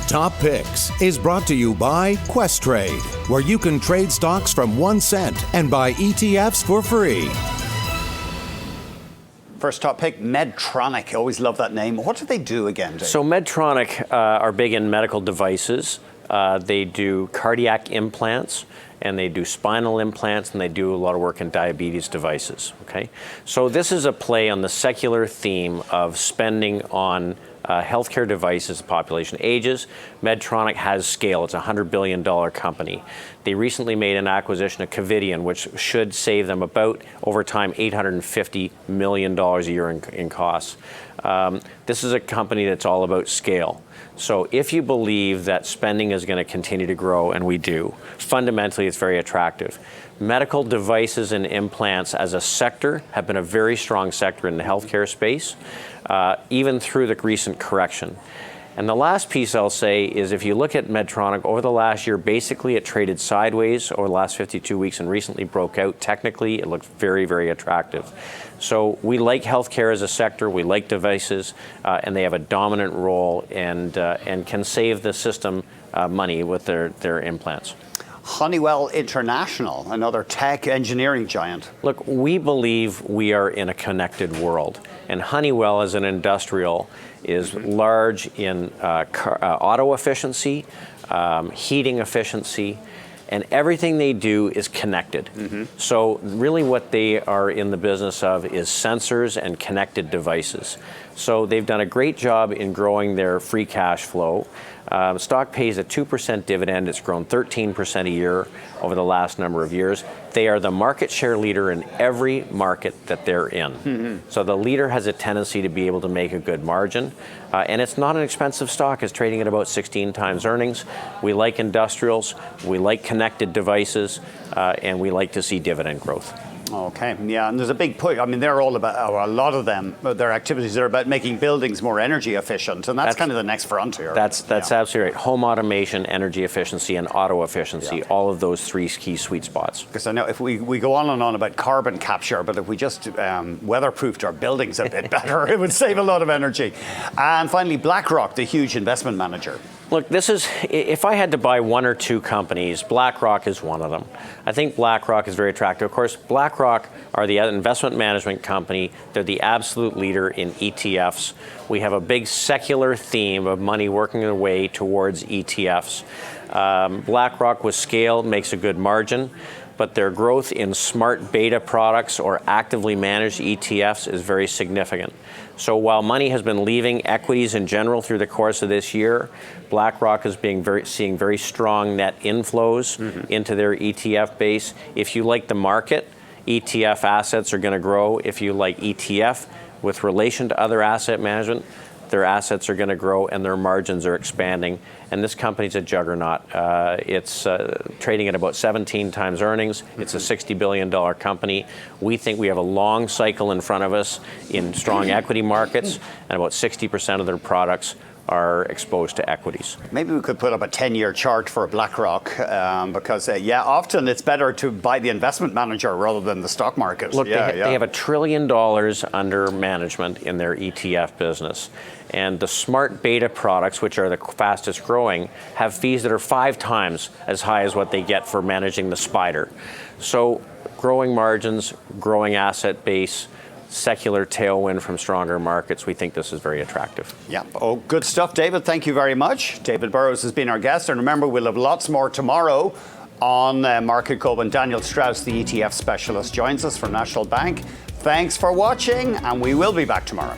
Top Picks is brought to you by Questrade, where you can trade stocks from 1 cent and buy ETFs for free. First top pick, Medtronic. I always love that name. What do they do again, Dave? So Medtronic are big in medical devices. They do cardiac implants, and they do spinal implants, and they do a lot of work in diabetes devices. Okay, so this is a play on the secular theme of spending on healthcare devices. The population ages. Medtronic has scale. It's a $100 billion company. They recently made an acquisition of Covidien, which should save them about, over time, $850 million a year in costs. This is a company that's all about scale. So if you believe that spending is going to continue to grow, and we do, fundamentally it's very attractive. Medical devices and implants as a sector have been a very strong sector in the healthcare space, even through the recent correction. And the last piece I'll say is if you look at Medtronic over the last year, basically it traded sideways over the last 52 weeks and recently broke out. Technically, it looked very, very attractive. So we like healthcare as a sector, we like devices, and they have a dominant role and can save the system money with their implants. Honeywell International, another tech engineering giant. Look, we believe we are in a connected world, and Honeywell as an industrial is large in auto efficiency, heating efficiency, and everything they do is connected. So really what they are in the business of is sensors and connected devices. So they've done a great job in growing their free cash flow. Stock pays a 2% dividend. It's grown 13% a year over the last number of years. They are the market share leader in every market that they're in. So the leader has a tendency to be able to make a good margin. And it's not an expensive stock. It's trading at about 16 times earnings. We like industrials, we like connected devices, and we like to see dividend growth. Okay, yeah, and there's a big push. I mean, they're all about, or a lot of them, their activities are about making buildings more energy efficient, and that's kind of the next frontier. That's absolutely right. Home automation, energy efficiency, and auto efficiency, all of those three key sweet spots. Because I know if we go on and on about carbon capture, but if we just weatherproofed our buildings a bit better, it would save a lot of energy. And finally, BlackRock, the huge investment manager. Look, this is, if I had to buy one or two companies, BlackRock is one of them. I think BlackRock is very attractive. Of course, BlackRock are the investment management company. They're the absolute leader in ETFs. We have a big secular theme of money working their way towards ETFs. BlackRock with scale makes a good margin, but their growth in smart beta products or actively managed ETFs is very significant. So while money has been leaving equities in general through the course of this year, BlackRock is seeing very strong net inflows into their ETF base. If you like the market, ETF assets are going to grow. If you like ETF with relation to other asset management, their assets are going to grow and their margins are expanding. And this company's a juggernaut. It's trading at about 17 times earnings. It's a $60 billion company. We think we have a long cycle in front of us in strong equity markets, and about 60% of their products are exposed to equities. Maybe we could put up a 10-year chart for BlackRock because, often it's better to buy the investment manager rather than the stock market. Look, they have $1 trillion under management in their ETF business. And the smart beta products, which are the fastest growing, have fees that are 5 times as high as what they get for managing the SPDR. So growing margins, growing asset base, secular tailwind from stronger markets. We think this is very attractive. Yeah. Oh, good stuff, David. Thank you very much. David Burrows has been our guest. And remember, we'll have lots more tomorrow on Market Cove. And Daniel Strauss, the ETF specialist, joins us from National Bank. Thanks for watching, and we will be back tomorrow.